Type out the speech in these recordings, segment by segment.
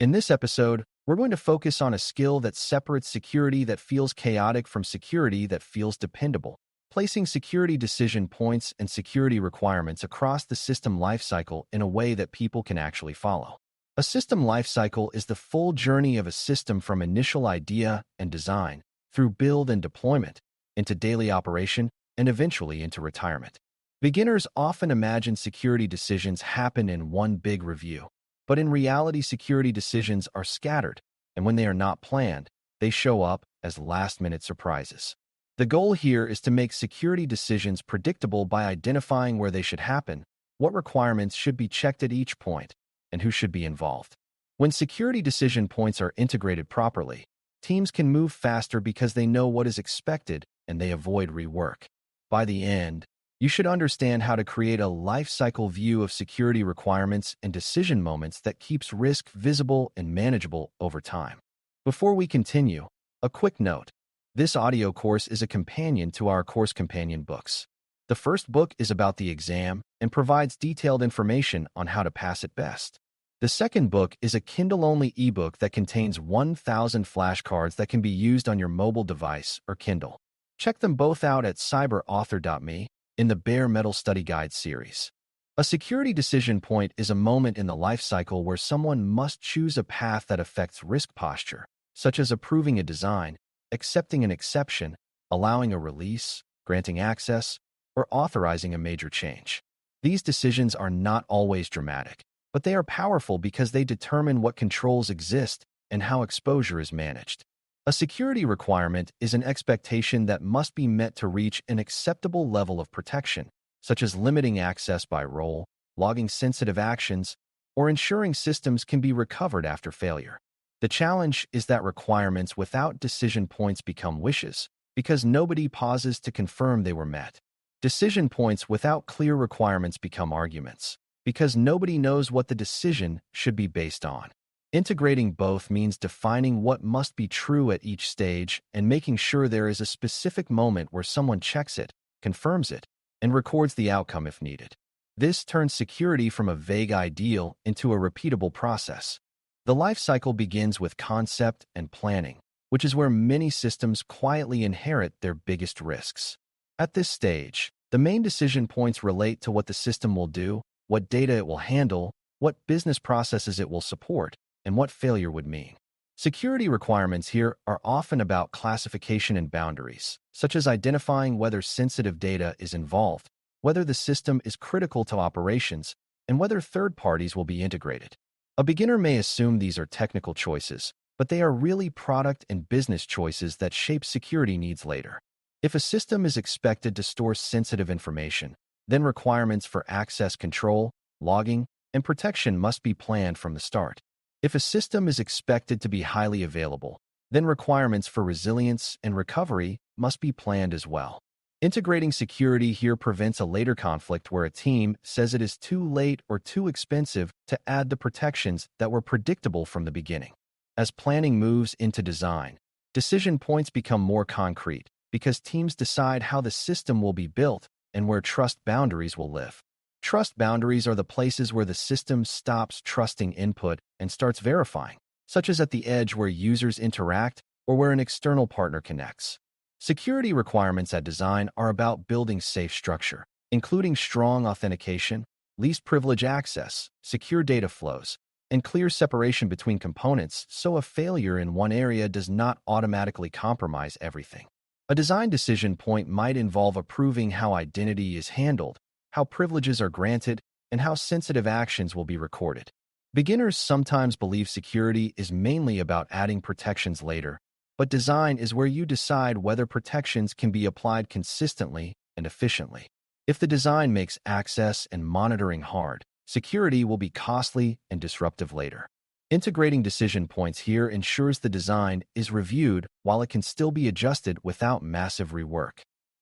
In this episode, we're going to focus on a skill that separates security that feels chaotic from security that feels dependable, placing security decision points and security requirements across the system lifecycle in a way that people can actually follow. A system lifecycle is the full journey of a system from initial idea and design, through build and deployment, into daily operation, and eventually into retirement. Beginners often imagine security decisions happen in one big review, but in reality, security decisions are scattered, and when they are not planned, they show up as last-minute surprises. The goal here is to make security decisions predictable by identifying where they should happen, what requirements should be checked at each point, and who should be involved. When security decision points are integrated properly, teams can move faster because they know what is expected and they avoid rework. By the end, you should understand how to create a life cycle view of security requirements and decision moments that keeps risk visible and manageable over time. Before we continue, a quick note. This audio course is a companion to our course companion books. The first book is about the exam and provides detailed information on how to pass it best. The second book is a Kindle-only ebook that contains 1,000 flashcards that can be used on your mobile device or Kindle. Check them both out at cyber.author.me in the Bare Metal Study Guide series. A security decision point is a moment in the life cycle where someone must choose a path that affects risk posture, such as approving a design, accepting an exception, allowing a release, granting access, or authorizing a major change. These decisions are not always dramatic, but they are powerful because they determine what controls exist and how exposure is managed. A security requirement is an expectation that must be met to reach an acceptable level of protection, such as limiting access by role, logging sensitive actions, or ensuring systems can be recovered after failure. The challenge is that requirements without decision points become wishes, because nobody pauses to confirm they were met. Decision points without clear requirements become arguments, because nobody knows what the decision should be based on. Integrating both means defining what must be true at each stage and making sure there is a specific moment where someone checks it, confirms it, and records the outcome if needed. This turns security from a vague ideal into a repeatable process. The life cycle begins with concept and planning, which is where many systems quietly inherit their biggest risks. At this stage, the main decision points relate to what the system will do, what data it will handle, what business processes it will support, and what failure would mean. Security requirements here are often about classification and boundaries, such as identifying whether sensitive data is involved, whether the system is critical to operations, and whether third parties will be integrated. A beginner may assume these are technical choices, but they are really product and business choices that shape security needs later. If a system is expected to store sensitive information, then requirements for access control, logging, and protection must be planned from the start. If a system is expected to be highly available, then requirements for resilience and recovery must be planned as well. Integrating security here prevents a later conflict where a team says it is too late or too expensive to add the protections that were predictable from the beginning. As planning moves into design, decision points become more concrete because teams decide how the system will be built and where trust boundaries will live. Trust boundaries are the places where the system stops trusting input and starts verifying, such as at the edge where users interact or where an external partner connects. Security requirements at design are about building safe structure, including strong authentication, least privilege access, secure data flows, and clear separation between components so a failure in one area does not automatically compromise everything. A design decision point might involve approving how identity is handled, how privileges are granted, and how sensitive actions will be recorded. Beginners sometimes believe security is mainly about adding protections later, but design is where you decide whether protections can be applied consistently and efficiently. If the design makes access and monitoring hard, security will be costly and disruptive later. Integrating decision points here ensures the design is reviewed while it can still be adjusted without massive rework.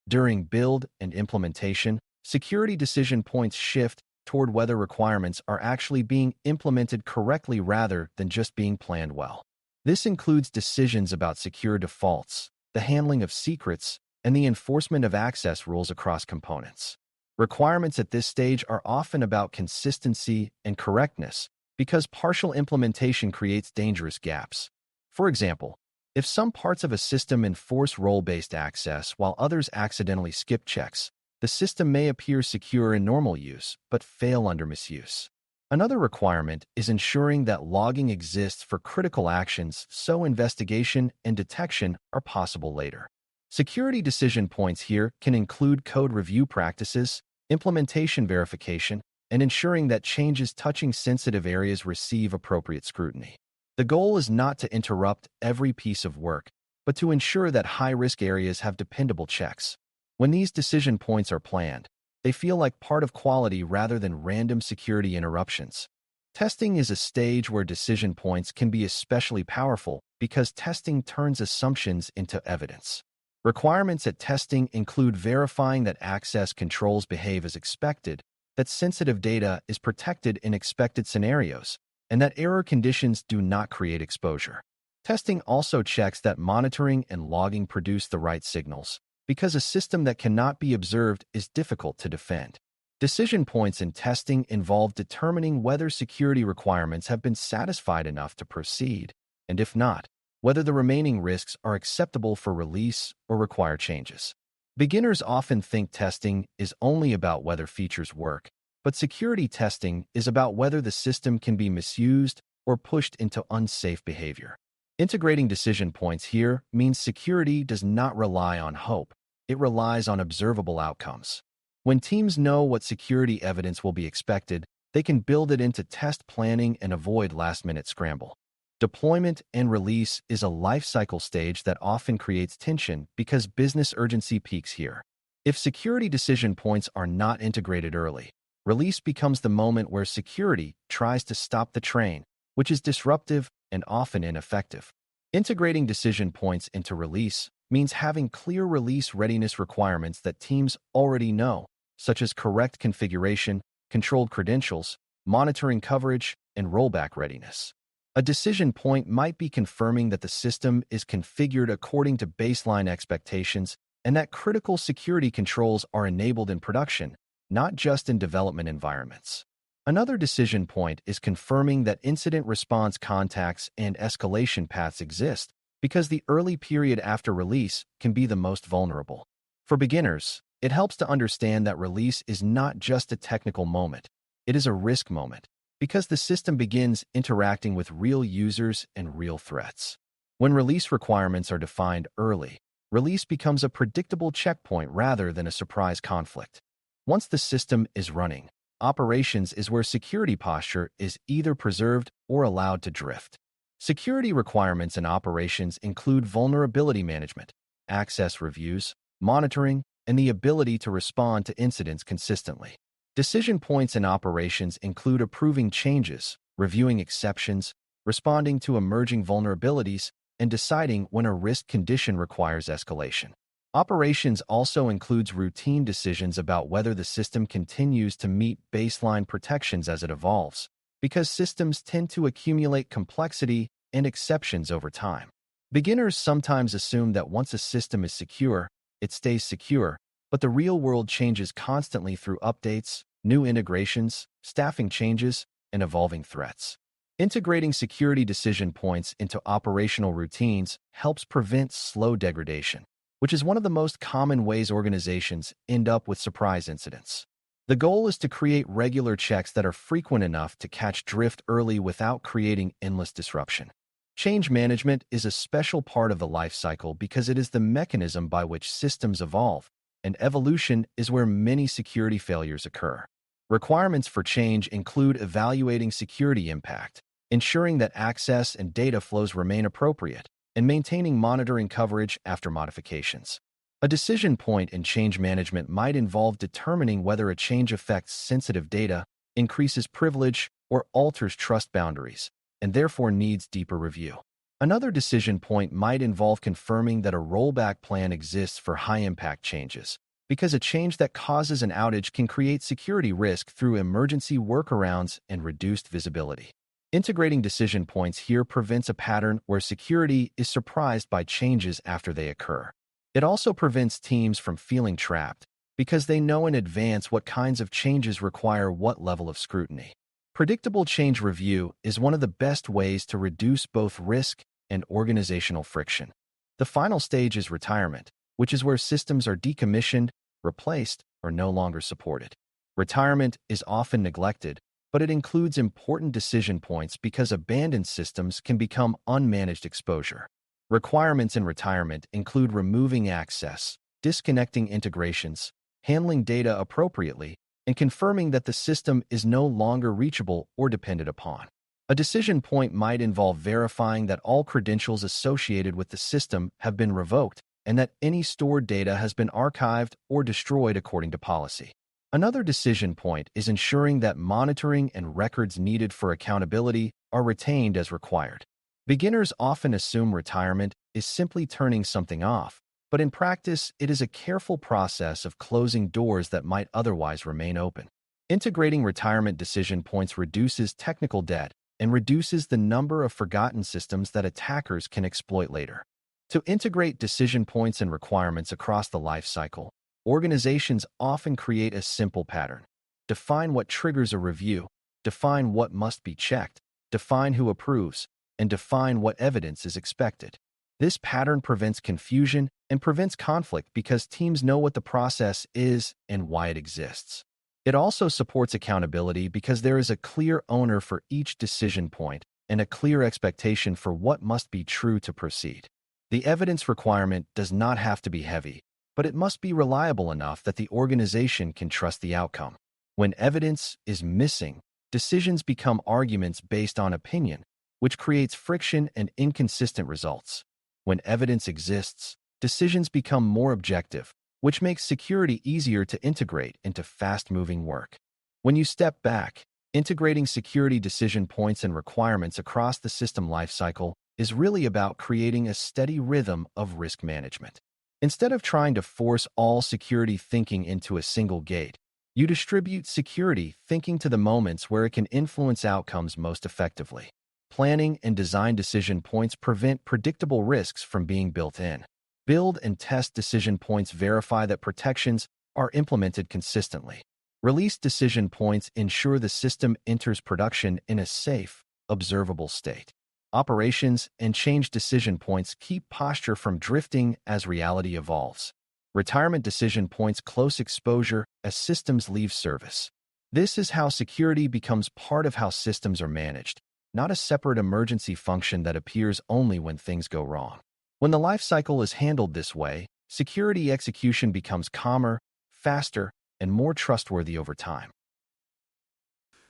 During build and implementation, security decision points shift toward whether requirements are actually being implemented correctly rather than just being planned well. This includes decisions about secure defaults, the handling of secrets, and the enforcement of access rules across components. Requirements at this stage are often about consistency and correctness, because partial implementation creates dangerous gaps. For example, if some parts of a system enforce role-based access while others accidentally skip checks, the system may appear secure in normal use, but fail under misuse. Another requirement is ensuring that logging exists for critical actions so investigation and detection are possible later. Security decision points here can include code review practices, implementation verification, and ensuring that changes touching sensitive areas receive appropriate scrutiny. The goal is not to interrupt every piece of work, but to ensure that high-risk areas have dependable checks. When these decision points are planned, they feel like part of quality rather than random security interruptions. Testing is a stage where decision points can be especially powerful because testing turns assumptions into evidence. Requirements at testing include verifying that access controls behave as expected, that sensitive data is protected in expected scenarios, and that error conditions do not create exposure. Testing also checks that monitoring and logging produce the right signals, because a system that cannot be observed is difficult to defend. Decision points in testing involve determining whether security requirements have been satisfied enough to proceed, and if not, whether the remaining risks are acceptable for release or require changes. Beginners often think testing is only about whether features work, but security testing is about whether the system can be misused or pushed into unsafe behavior. Integrating decision points here means security does not rely on hope. It relies on observable outcomes. When teams know what security evidence will be expected, they can build it into test planning and avoid last-minute scramble. Deployment and release is a lifecycle stage that often creates tension because business urgency peaks here. If security decision points are not integrated early, release becomes the moment where security tries to stop the train, which is disruptive and often ineffective. Integrating decision points into release means having clear release readiness requirements that teams already know, such as correct configuration, controlled credentials, monitoring coverage, and rollback readiness. A decision point might be confirming that the system is configured according to baseline expectations and that critical security controls are enabled in production, not just in development environments. Another decision point is confirming that incident response contacts and escalation paths exist, because the early period after release can be the most vulnerable. For beginners, it helps to understand that release is not just a technical moment. It is a risk moment, because the system begins interacting with real users and real threats. When release requirements are defined early, release becomes a predictable checkpoint rather than a surprise conflict. Once the system is running, operations is where security posture is either preserved or allowed to drift. Security requirements in operations include vulnerability management, access reviews, monitoring, and the ability to respond to incidents consistently. Decision points in operations include approving changes, reviewing exceptions, responding to emerging vulnerabilities, and deciding when a risk condition requires escalation. Operations also includes routine decisions about whether the system continues to meet baseline protections as it evolves, because systems tend to accumulate complexity and exceptions over time. Beginners sometimes assume that once a system is secure, it stays secure, but the real world changes constantly through updates, new integrations, staffing changes, and evolving threats. Integrating security decision points into operational routines helps prevent slow degradation, which is one of the most common ways organizations end up with surprise incidents. The goal is to create regular checks that are frequent enough to catch drift early without creating endless disruption. Change management is a special part of the life cycle because it is the mechanism by which systems evolve, and evolution is where many security failures occur. Requirements for change include evaluating security impact, ensuring that access and data flows remain appropriate, and maintaining monitoring coverage after modifications. A decision point in change management might involve determining whether a change affects sensitive data, increases privilege, or alters trust boundaries, and therefore needs deeper review. Another decision point might involve confirming that a rollback plan exists for high-impact changes, because a change that causes an outage can create security risk through emergency workarounds and reduced visibility. Integrating decision points here prevents a pattern where security is surprised by changes after they occur. It also prevents teams from feeling trapped, because they know in advance what kinds of changes require what level of scrutiny. Predictable change review is one of the best ways to reduce both risk and organizational friction. The final stage is retirement, which is where systems are decommissioned, replaced, or no longer supported. Retirement is often neglected, but it includes important decision points because abandoned systems can become unmanaged exposure. Requirements in retirement include removing access, disconnecting integrations, handling data appropriately, and confirming that the system is no longer reachable or depended upon. A decision point might involve verifying that all credentials associated with the system have been revoked and that any stored data has been archived or destroyed according to policy. Another decision point is ensuring that monitoring and records needed for accountability are retained as required. Beginners often assume retirement is simply turning something off, but in practice, it is a careful process of closing doors that might otherwise remain open. Integrating retirement decision points reduces technical debt and reduces the number of forgotten systems that attackers can exploit later. To integrate decision points and requirements across the lifecycle, organizations often create a simple pattern. Define what triggers a review, define what must be checked, define who approves, and define what evidence is expected. This pattern prevents confusion and prevents conflict because teams know what the process is and why it exists. It also supports accountability because there is a clear owner for each decision point and a clear expectation for what must be true to proceed. The evidence requirement does not have to be heavy, but it must be reliable enough that the organization can trust the outcome. When evidence is missing, decisions become arguments based on opinion, which creates friction and inconsistent results. When evidence exists, decisions become more objective, which makes security easier to integrate into fast-moving work. When you step back, integrating security decision points and requirements across the system lifecycle is really about creating a steady rhythm of risk management. Instead of trying to force all security thinking into a single gate, you distribute security thinking to the moments where it can influence outcomes most effectively. Planning and design decision points prevent predictable risks from being built in. Build and test decision points verify that protections are implemented consistently. Release decision points ensure the system enters production in a safe, observable state. Operations and change decision points keep posture from drifting as reality evolves. Retirement decision points close exposure as systems leave service. This is how security becomes part of how systems are managed, not a separate emergency function that appears only when things go wrong. When the lifecycle is handled this way, security execution becomes calmer, faster, and more trustworthy over time.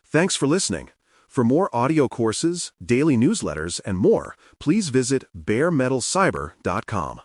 Thanks for listening. For more audio courses, daily newsletters, and more, please visit baremetalcyber.com.